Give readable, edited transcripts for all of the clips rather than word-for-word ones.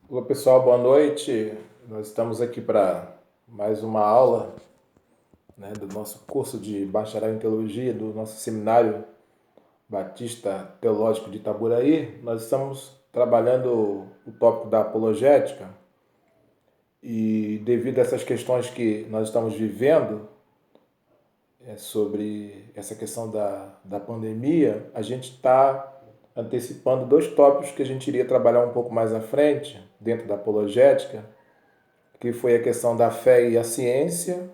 Olá pessoal, boa noite. Nós estamos aqui para mais uma aula, né, do nosso curso de bacharel em teologia, do nosso seminário Batista Teológico de Itaburaí. Nós estamos trabalhando o tópico da apologética e devido a essas questões que nós estamos vivendo, sobre essa questão da pandemia, a gente está antecipando dois tópicos que a gente iria trabalhar um pouco mais à frente, dentro da apologética, que foi a questão da fé e a ciência,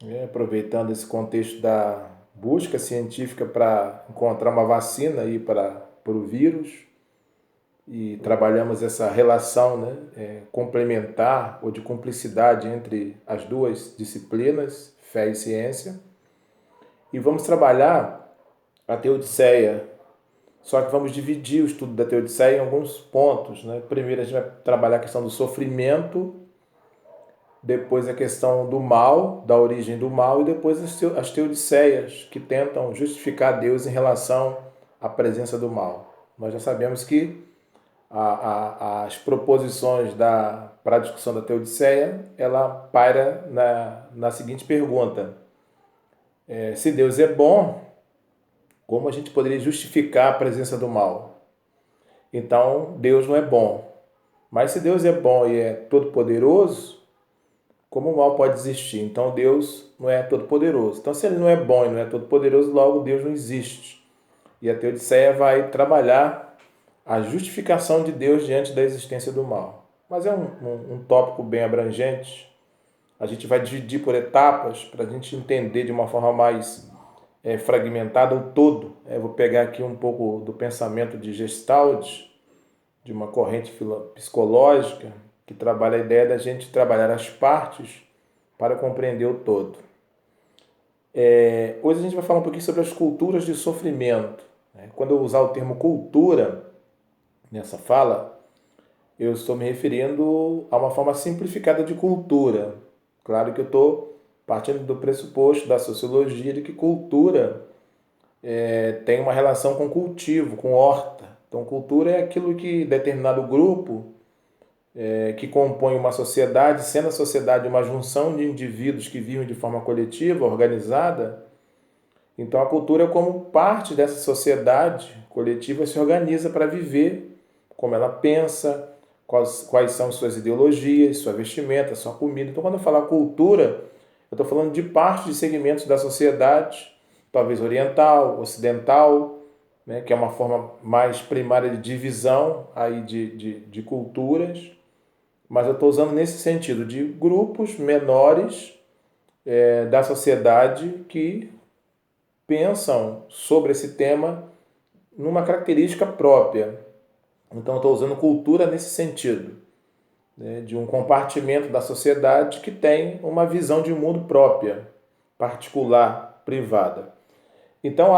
né, aproveitando esse contexto da busca científica para encontrar uma vacina aí para o vírus, e trabalhamos essa relação, né, complementar ou de cumplicidade entre as duas disciplinas, fé e ciência, e vamos trabalhar a teodiceia, só que vamos dividir o estudo da teodiceia em alguns pontos. Né? Primeiro a gente vai trabalhar a questão do sofrimento, depois a questão do mal, da origem do mal, e depois as teodiceias, que tentam justificar Deus em relação à presença do mal. Nós já sabemos que as proposições para a discussão da teodiceia, ela paira na seguinte pergunta: se Deus é bom, como a gente poderia justificar a presença do mal? Então, Deus não é bom. Mas se Deus é bom e é todo-poderoso, como o mal pode existir? Então Deus não é todo-poderoso. Então, se ele não é bom e não é todo-poderoso, logo Deus não existe. E a Teodiceia vai trabalhar a justificação de Deus diante da existência do mal. Mas é um tópico bem abrangente. A gente vai dividir por etapas para a gente entender de uma forma mais fragmentada o todo. Vou pegar aqui um pouco do pensamento de Gestalt, de uma corrente psicológica que trabalha a ideia da gente trabalhar as partes para compreender o todo. Hoje a gente vai falar um pouquinho sobre as culturas de sofrimento. Quando eu usar o termo cultura nessa fala, eu estou me referindo a uma forma simplificada de cultura. Claro que eu estou partindo do pressuposto da sociologia de que cultura tem uma relação com cultivo, com horta. Então, cultura é aquilo que determinado grupo que compõe uma sociedade, sendo a sociedade uma junção de indivíduos que vivem de forma coletiva, organizada. Então, a cultura, como parte dessa sociedade coletiva, se organiza para viver como ela pensa, quais são suas ideologias, sua vestimenta, sua comida. Então, quando eu falar cultura, eu estou falando de parte de segmentos da sociedade, talvez oriental, ocidental, né, que é uma forma mais primária de divisão aí de culturas, mas eu estou usando nesse sentido de grupos menores da sociedade que pensam sobre esse tema numa característica própria. Então, eu estou usando cultura nesse sentido, né, de um compartimento da sociedade que tem uma visão de mundo própria, particular, privada. Então,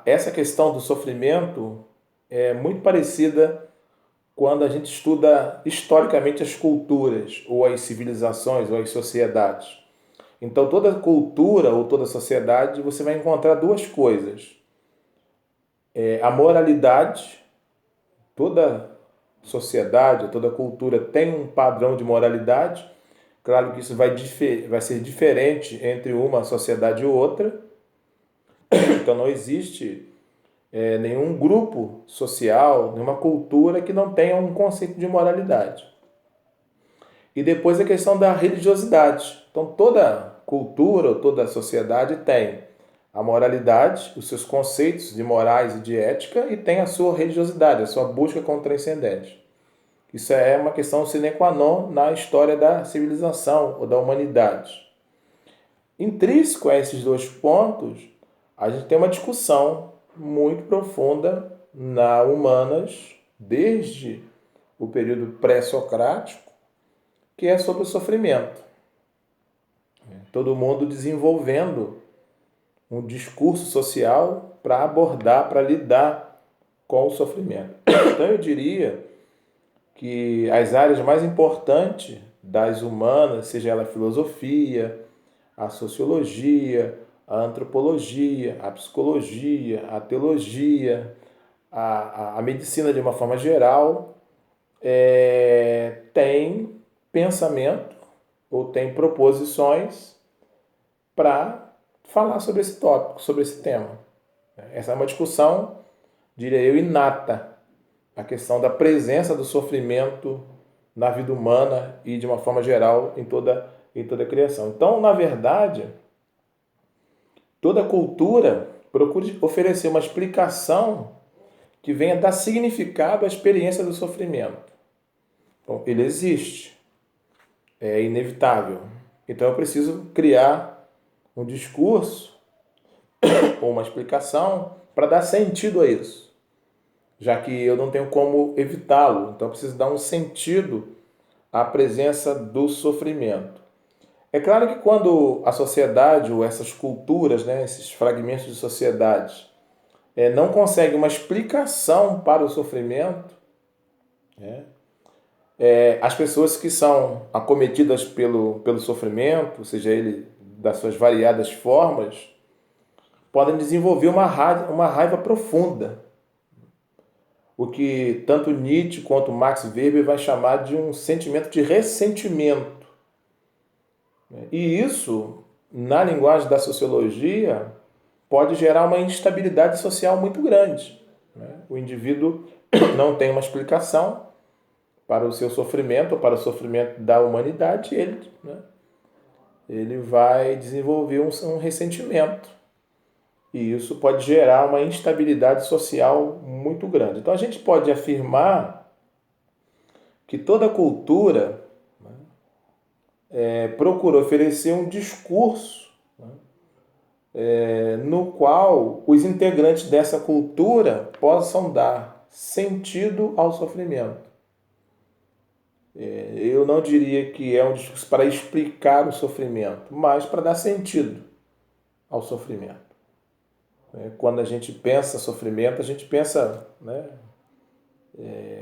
essa questão do sofrimento é muito parecida quando a gente estuda historicamente as culturas, ou as civilizações, ou as sociedades. Então, toda cultura ou toda sociedade, você vai encontrar duas coisas. A moralidade, toda sociedade, toda cultura tem um padrão de moralidade. Claro que isso vai ser diferente entre uma sociedade e outra. Então, não existe nenhum grupo social, nenhuma cultura que não tenha um conceito de moralidade. E depois a questão da religiosidade. Então, toda cultura, toda sociedade tem a moralidade, os seus conceitos de morais e de ética, e tem a sua religiosidade, a sua busca com o transcendente. Isso é uma questão sine qua non na história da civilização ou da humanidade. Intrínseco a esses dois pontos, a gente tem uma discussão muito profunda na humanas, desde o período pré-socrático, que é sobre o sofrimento. Todo mundo desenvolvendo um discurso social para abordar, para lidar com o sofrimento. Então eu diria que as áreas mais importantes das humanas, seja ela a filosofia, a sociologia, a antropologia, a psicologia, a teologia, a medicina de uma forma geral, tem pensamento ou tem proposições para falar sobre esse tópico, sobre esse tema. Essa é uma discussão, diria eu, inata. A questão da presença do sofrimento na vida humana e, de uma forma geral, em toda a criação. Então, na verdade, toda cultura procura oferecer uma explicação que venha dar significado à experiência do sofrimento. Então, ele existe, é inevitável. Então, eu preciso criar um discurso ou uma explicação para dar sentido a isso, já que eu não tenho como evitá-lo. Então, eu preciso dar um sentido à presença do sofrimento. É claro que quando a sociedade ou essas culturas, né, esses fragmentos de sociedade, não conseguem uma explicação para o sofrimento, né, as pessoas que são acometidas pelo sofrimento, seja ele das suas variadas formas, podem desenvolver uma raiva profunda. O que tanto Nietzsche quanto Max Weber vai chamar de um sentimento de ressentimento. E isso, na linguagem da sociologia, pode gerar uma instabilidade social muito grande. O indivíduo não tem uma explicação para o seu sofrimento, ou para o sofrimento da humanidade, ele vai desenvolver um ressentimento. E isso pode gerar uma instabilidade social muito grande. Então a gente pode afirmar que toda cultura procura oferecer um discurso no qual os integrantes dessa cultura possam dar sentido ao sofrimento. Eu não diria que é um discurso para explicar o sofrimento, mas para dar sentido ao sofrimento. Quando a gente pensa sofrimento, a gente pensa,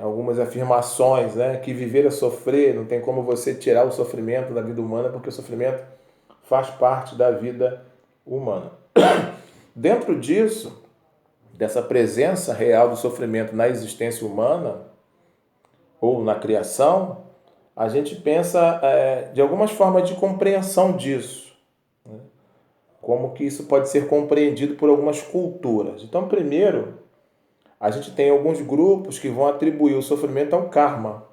algumas afirmações, que viver é sofrer, não tem como você tirar o sofrimento da vida humana, porque o sofrimento faz parte da vida humana. Dentro disso, dessa presença real do sofrimento na existência humana, ou na criação, a gente pensa de algumas formas de compreensão disso. Como que isso pode ser compreendido por algumas culturas. Então, primeiro, a gente tem alguns grupos que vão atribuir o sofrimento ao karma.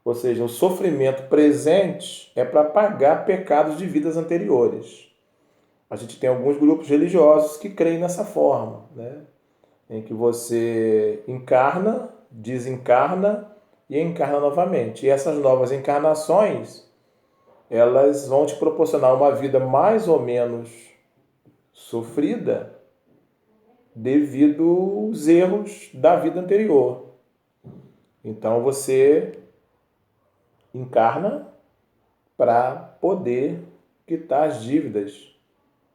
Ou seja, o sofrimento presente é para pagar pecados de vidas anteriores. A gente tem alguns grupos religiosos que creem nessa forma, em que você encarna, desencarna e encarna novamente. E essas novas encarnações, elas vão te proporcionar uma vida mais ou menos sofrida devido aos erros da vida anterior. Então você encarna para poder quitar as dívidas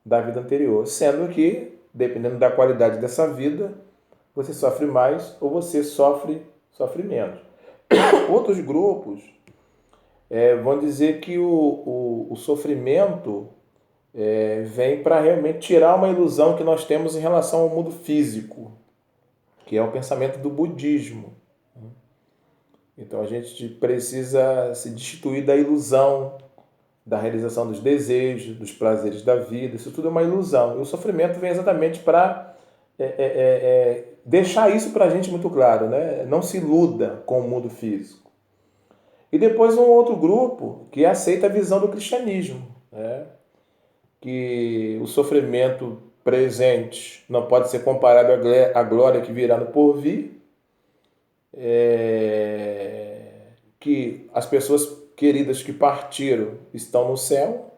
da vida anterior, sendo que, dependendo da qualidade dessa vida, você sofre mais ou você sofre menos. Outros grupos vão dizer que o sofrimento vem para realmente tirar uma ilusão que nós temos em relação ao mundo físico, que é o pensamento do budismo. Então a gente precisa se destituir da ilusão da realização dos desejos, dos prazeres da vida. Isso tudo é uma ilusão. E o sofrimento vem exatamente para deixar isso para a gente muito claro, Não se iluda com o mundo físico. E depois um outro grupo que aceita a visão do cristianismo, que o sofrimento presente não pode ser comparado à glória que virá no porvir, que as pessoas queridas que partiram estão no céu,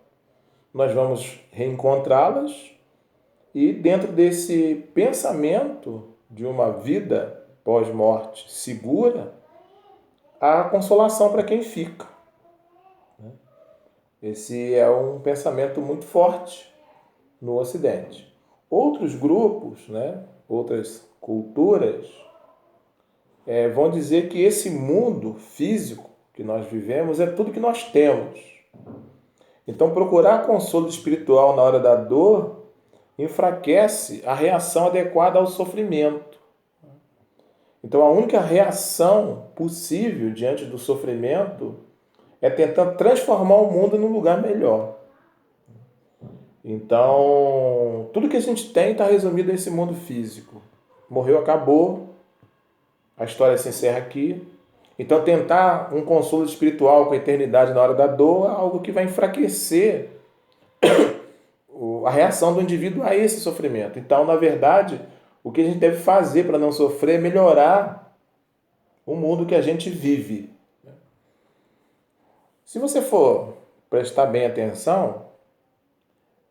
nós vamos reencontrá-las, e dentro desse pensamento de uma vida pós-morte segura, há consolação para quem fica. Esse é um pensamento muito forte no Ocidente. Outros grupos, outras culturas, vão dizer que esse mundo físico que nós vivemos é tudo que nós temos. Então, procurar consolo espiritual na hora da dor enfraquece a reação adequada ao sofrimento. Então a única reação possível diante do sofrimento é tentar transformar o mundo num lugar melhor. Então, tudo que a gente tem está resumido nesse mundo físico. Morreu, acabou, a história se encerra aqui. Então, tentar um consolo espiritual com a eternidade na hora da dor é algo que vai enfraquecer a reação do indivíduo a esse sofrimento. Então, na verdade, o que a gente deve fazer para não sofrer é melhorar o mundo que a gente vive. Se você for prestar bem atenção,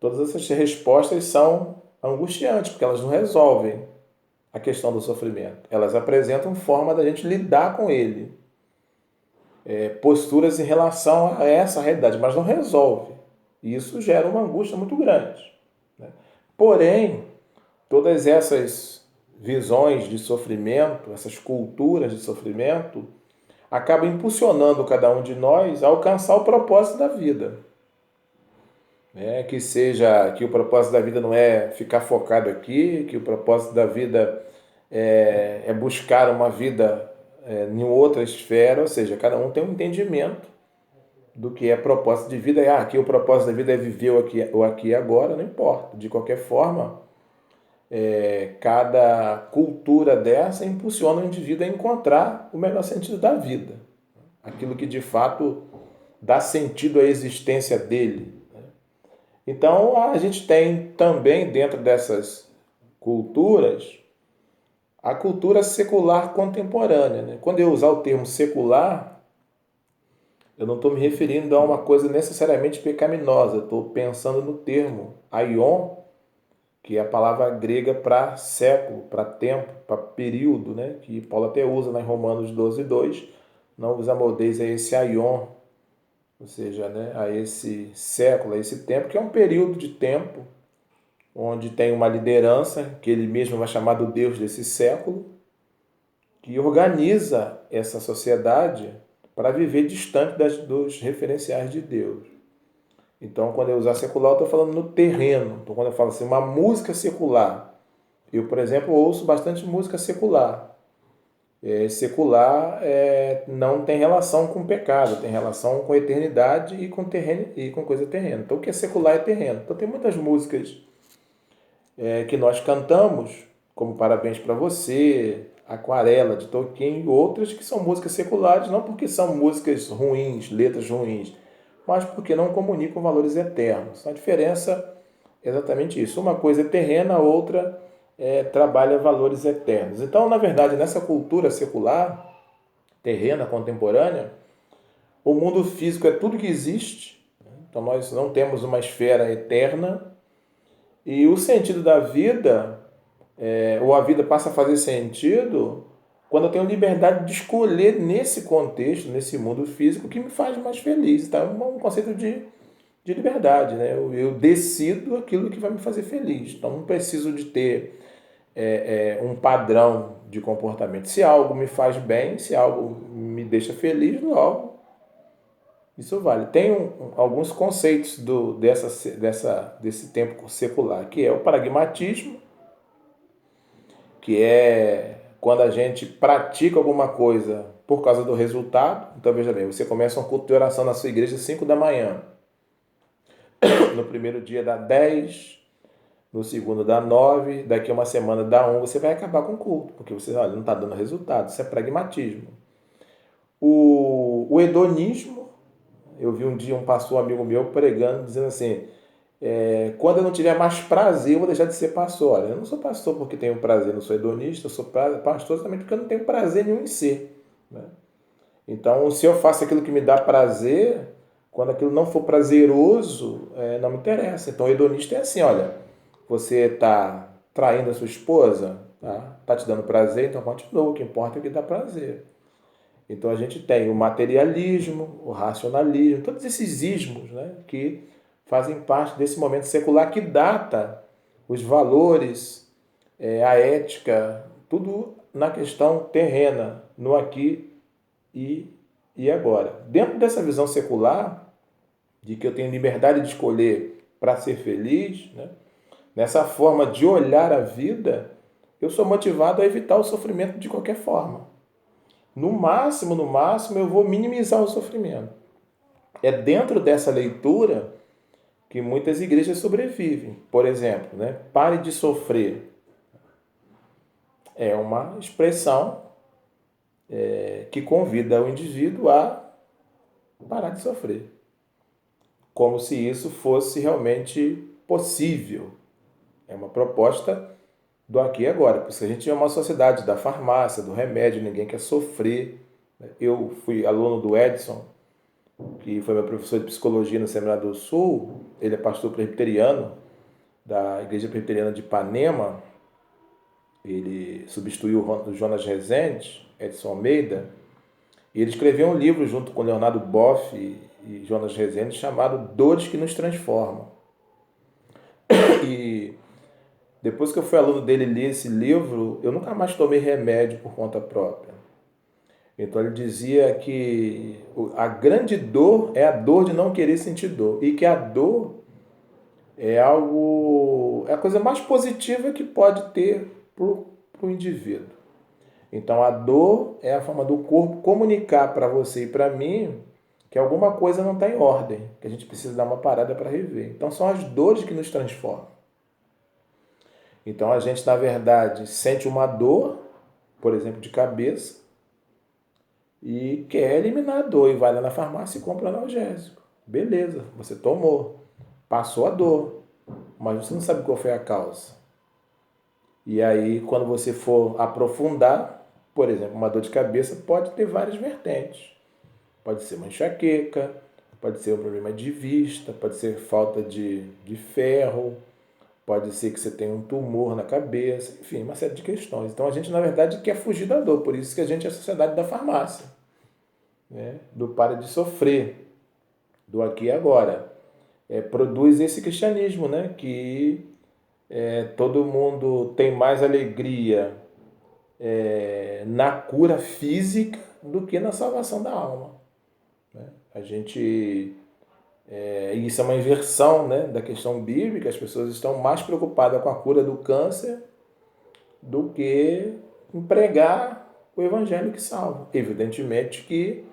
todas essas respostas são angustiantes, porque elas não resolvem a questão do sofrimento. Elas apresentam forma da gente lidar com ele, posturas em relação a essa realidade, mas não resolve. E isso gera uma angústia muito grande. Porém, todas essas visões de sofrimento, essas culturas de sofrimento, acabam impulsionando cada um de nós a alcançar o propósito da vida. Que o propósito da vida não é ficar focado aqui, que o propósito da vida é buscar uma vida em outra esfera, ou seja, cada um tem um entendimento do que é propósito de vida. Aqui o propósito da vida é viver o aqui e agora, não importa. De qualquer forma, cada cultura dessa impulsiona o indivíduo a encontrar o melhor sentido da vida, aquilo que de fato dá sentido à existência dele. Então a gente tem também dentro dessas culturas a cultura secular contemporânea. Quando eu usar o termo secular, eu não estou me referindo a uma coisa necessariamente pecaminosa, estou pensando no termo aion, que é a palavra grega para século, para tempo, para período, que Paulo até usa lá em Romanos 12:2. Não vos amoldeis a esse aion, ou seja, a esse século, a esse tempo, que é um período de tempo onde tem uma liderança, que ele mesmo vai chamar do Deus desse século, que organiza essa sociedade para viver distante dos referenciais de Deus. Então, quando eu usar secular, eu estou falando no terreno. Então, quando eu falo assim, uma música secular, eu, por exemplo, ouço bastante música secular. Secular não tem relação com pecado, tem relação com eternidade e com terreno e com coisa terrena. Então, o que é secular é terreno. Então, tem muitas músicas que nós cantamos, como Parabéns para Você, Aquarela, de Tolkien, e outras que são músicas seculares, não porque são músicas ruins, letras ruins, mas porque não comunicam valores eternos. A diferença é exatamente isso. Uma coisa é terrena, a outra trabalha valores eternos. Então, na verdade, nessa cultura secular, terrena, contemporânea, o mundo físico é tudo que existe. Então, nós não temos uma esfera eterna. E o sentido da vida, ou a vida passa a fazer sentido, quando eu tenho liberdade de escolher nesse contexto, nesse mundo físico, o que me faz mais feliz. Então, é um conceito de liberdade. Eu decido aquilo que vai me fazer feliz. Então, não preciso de ter um padrão de comportamento. Se algo me faz bem, se algo me deixa feliz, logo isso vale. Tem alguns conceitos desse tempo secular, que é o pragmatismo, que é quando a gente pratica alguma coisa por causa do resultado. Então, veja bem, você começa um culto de oração na sua igreja às 5 da manhã. No primeiro dia dá 10, no segundo dá 9, daqui a uma semana dá 1, você vai acabar com o culto, porque você não está dando resultado. Isso é pragmatismo. O hedonismo, eu vi um dia um pastor amigo meu pregando, dizendo assim, quando eu não tiver mais prazer, eu vou deixar de ser pastor. Olha, eu não sou pastor porque tenho prazer, não sou hedonista, eu sou pastor também porque eu não tenho prazer nenhum em ser. Então, se eu faço aquilo que me dá prazer, quando aquilo não for prazeroso, não me interessa. Então, o hedonista é assim, olha, você está traindo a sua esposa, tá te dando prazer, então continua, o que importa é o que dá prazer. Então, a gente tem o materialismo, o racionalismo, todos esses ismos, que fazem parte desse momento secular que data os valores, a ética, tudo na questão terrena, no aqui e agora. Dentro dessa visão secular, de que eu tenho liberdade de escolher para ser feliz, nessa forma de olhar a vida, eu sou motivado a evitar o sofrimento de qualquer forma. No máximo, eu vou minimizar o sofrimento. É dentro dessa leitura que muitas igrejas sobrevivem. Por exemplo, né? Pare de sofrer. É uma expressão que convida o indivíduo a parar de sofrer. Como se isso fosse realmente possível. É uma proposta do aqui e agora. Porque a gente é uma sociedade da farmácia, do remédio, ninguém quer sofrer. Eu fui aluno do Edson, que foi meu professor de psicologia no Seminário do Sul. Ele é pastor presbiteriano da Igreja Presbiteriana de Ipanema. Ele substituiu o Jonas Rezende, Edson Almeida, e ele escreveu um livro junto com Leonardo Boff e Jonas Rezende chamado Dores que nos Transformam. E depois que eu fui aluno dele e li esse livro, eu nunca mais tomei remédio por conta própria. Então ele dizia que a grande dor é a dor de não querer sentir dor. E que a dor é a coisa mais positiva que pode ter para o indivíduo. Então a dor é a forma do corpo comunicar para você e para mim que alguma coisa não está em ordem, que a gente precisa dar uma parada para rever. Então são as dores que nos transformam. Então a gente, na verdade, sente uma dor, por exemplo, de cabeça, e quer eliminar a dor e vai lá na farmácia e compra analgésico. Beleza, você tomou, passou a dor, mas você não sabe qual foi a causa. E aí, quando você for aprofundar, por exemplo, uma dor de cabeça pode ter várias vertentes. Pode ser uma enxaqueca, pode ser um problema de vista, pode ser falta de ferro, pode ser que você tenha um tumor na cabeça, enfim, uma série de questões. Então a gente, na verdade, quer fugir da dor, por isso que a gente é a sociedade da farmácia, né? Do para de sofrer, do aqui e agora. Produz esse cristianismo, né? Que todo mundo tem mais alegria na cura física do que na salvação da alma. Né? A gente isso é uma inversão, né, da questão bíblica. As pessoas estão mais preocupadas com a cura do câncer do que em pregar o evangelho que salva. Evidentemente que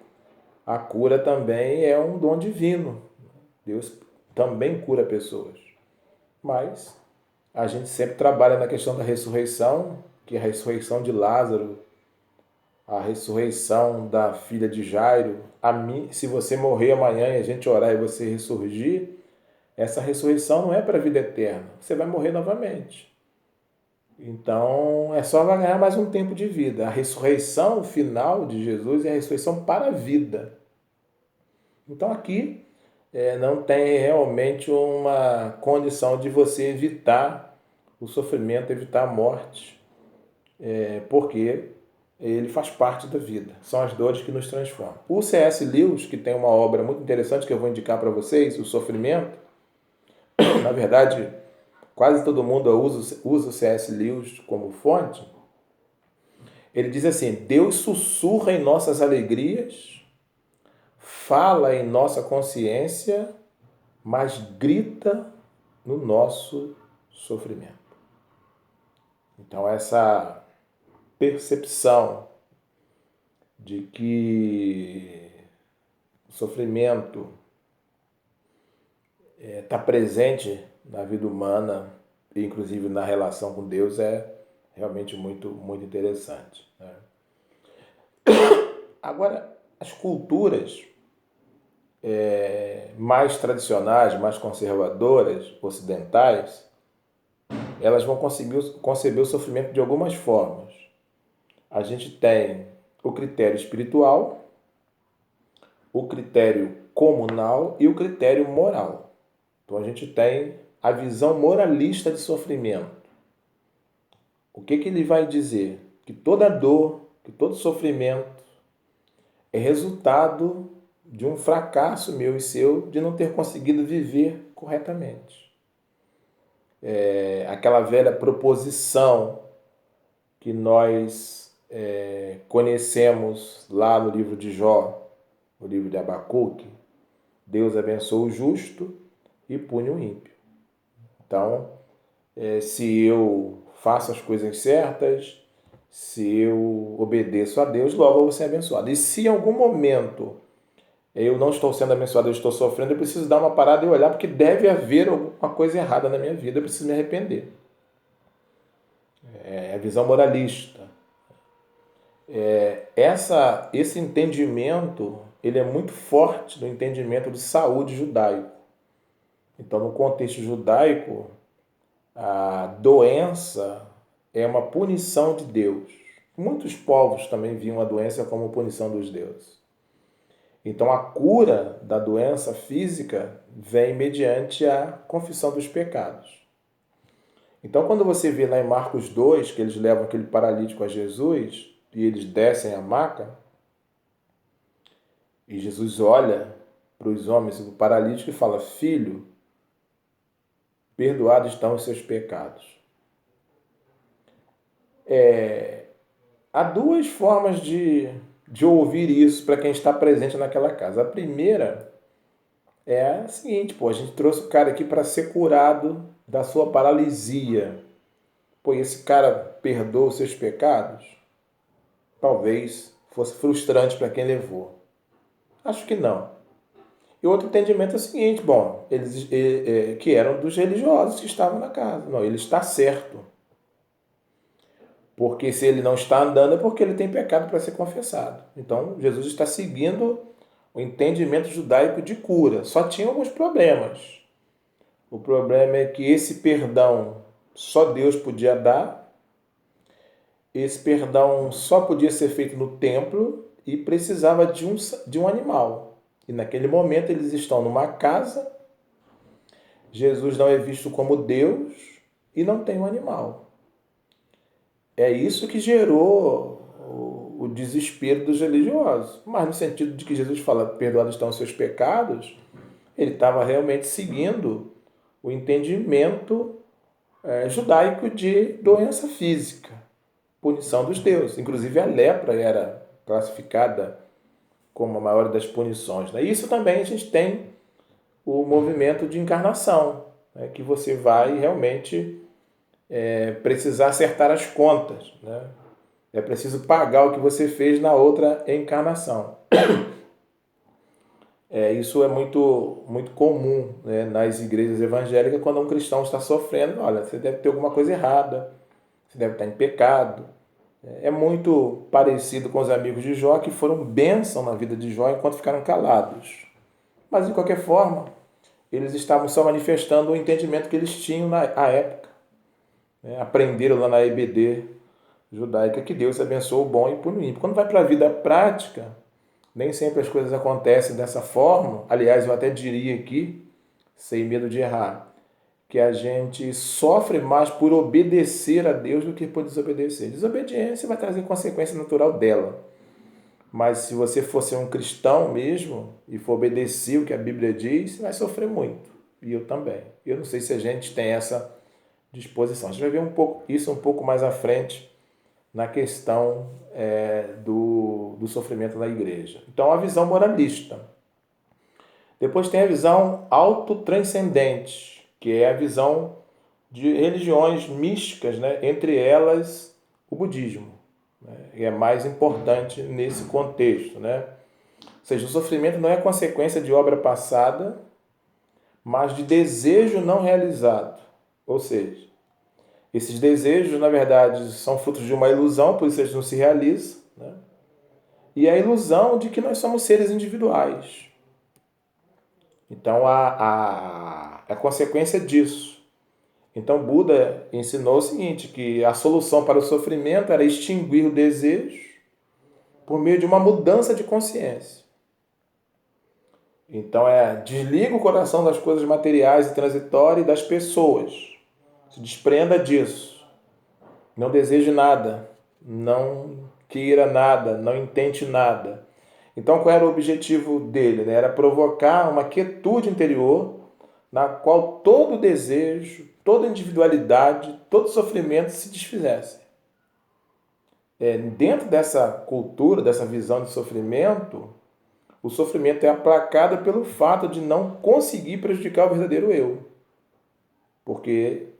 a cura também é um dom divino. Deus também cura pessoas. Mas a gente sempre trabalha na questão da ressurreição, que é a ressurreição de Lázaro, a ressurreição da filha de Jairo. Se você morrer amanhã e a gente orar e você ressurgir, essa ressurreição não é para a vida eterna. Você vai morrer novamente. Então, é só ganhar mais um tempo de vida. A ressurreição final de Jesus é a ressurreição para a vida. Então, aqui não tem realmente uma condição de você evitar o sofrimento, evitar a morte, porque ele faz parte da vida. São as dores que nos transformam. O C.S. Lewis, que tem uma obra muito interessante que eu vou indicar para vocês, O Sofrimento, na verdade, quase todo mundo usa o C.S. Lewis como fonte. Ele diz assim: Deus sussurra em nossas alegrias, fala em nossa consciência, mas grita no nosso sofrimento. Então, essa percepção de que o sofrimento está presente na vida humana, inclusive na relação com Deus, é realmente muito, muito interessante. Né? Agora, as culturas mais tradicionais, mais conservadoras, ocidentais, elas vão conseguir conceber o sofrimento de algumas formas. A gente tem o critério espiritual, o critério comunal e o critério moral. Então a gente tem a visão moralista de sofrimento. O que ele vai dizer? Que toda dor, que todo sofrimento é resultado de um fracasso meu e seu de não ter conseguido viver corretamente. Aquela velha proposição que nós conhecemos lá no livro de Jó, no livro de Abacuque: Deus abençoa o justo e pune o ímpio. Então, se eu faço as coisas certas, se eu obedeço a Deus, logo eu vou ser abençoado. E se em algum momento eu não estou sendo abençoado, eu estou sofrendo, eu preciso dar uma parada e olhar, porque deve haver alguma coisa errada na minha vida, eu preciso me arrepender. É a visão moralista. Esse entendimento, ele é muito forte no entendimento de saúde judaico. Então, no contexto judaico, a doença é uma punição de Deus. Muitos povos também viam a doença como punição dos deuses. Então, a cura da doença física vem mediante a confissão dos pecados. Então, quando você vê lá em Marcos 2, que eles levam aquele paralítico a Jesus e eles descem a maca, e Jesus olha para os homens do paralítico e fala: Filho, perdoados estão os seus pecados. Há duas formas de ouvir isso para quem está presente naquela casa. A primeira é a seguinte: a gente trouxe o cara aqui para ser curado da sua paralisia. Esse cara perdoa os seus pecados? Talvez fosse frustrante para quem levou. Acho que não. E outro entendimento é o seguinte: eles que eram dos religiosos que estavam na casa. Não, ele está certo. Porque se ele não está andando é porque ele tem pecado para ser confessado. Então, Jesus está seguindo o entendimento judaico de cura. Só tinha alguns problemas. O problema é que esse perdão só Deus podia dar. Esse perdão só podia ser feito no templo e precisava de um animal. E naquele momento eles estão numa casa, Jesus não é visto como Deus e não tem um animal. É isso que gerou o desespero dos religiosos. Mas no sentido de que Jesus fala, perdoados estão os seus pecados, ele estava realmente seguindo o entendimento judaico de doença física, punição dos deuses. Inclusive a lepra era classificada como a maior das punições. Né? Isso também a gente tem o movimento de encarnação, né? Que você vai realmente precisar acertar as contas. Né? É preciso pagar o que você fez na outra encarnação. Isso é muito, muito comum, né, nas igrejas evangélicas, quando um cristão está sofrendo. Olha, você deve ter alguma coisa errada, você deve estar em pecado. É muito parecido com os amigos de Jó, que foram bênção na vida de Jó enquanto ficaram calados. Mas, de qualquer forma, eles estavam só manifestando o entendimento que eles tinham na época. Aprenderam lá na EBD judaica que Deus abençoa o bom e pune o ímpio. Quando vai para a vida prática, nem sempre as coisas acontecem dessa forma. Aliás, eu até diria aqui, sem medo de errar, que a gente sofre mais por obedecer a Deus do que por desobedecer. Desobediência vai trazer consequência natural dela. Mas se você for ser um cristão mesmo e for obedecer o que a Bíblia diz, você vai sofrer muito. E eu também. Eu não sei se a gente tem essa disposição. A gente vai ver isso um pouco mais à frente na questão do sofrimento na igreja. Então, a visão moralista. Depois tem a visão autotranscendente, que é a visão de religiões místicas, né? Entre elas o budismo, né? E é mais importante nesse contexto. Né? Ou seja, o sofrimento não é consequência de obra passada, mas de desejo não realizado. Ou seja, esses desejos, na verdade, são frutos de uma ilusão, por isso eles não se realizam. Né? E a ilusão de que nós somos seres individuais. Então, a consequência disso. Então, Buda ensinou o seguinte, que a solução para o sofrimento era extinguir o desejo por meio de uma mudança de consciência. Então, desliga o coração das coisas materiais e transitórias e das pessoas. Se desprenda disso. Não deseje nada. Não queira nada. Não intente nada. Então, qual era o objetivo dele? Né? Era provocar uma quietude interior na qual todo desejo, toda individualidade, todo sofrimento se desfizesse. Dentro dessa cultura, dessa visão de sofrimento, o sofrimento é aplacado pelo fato de não conseguir prejudicar o verdadeiro eu. Porque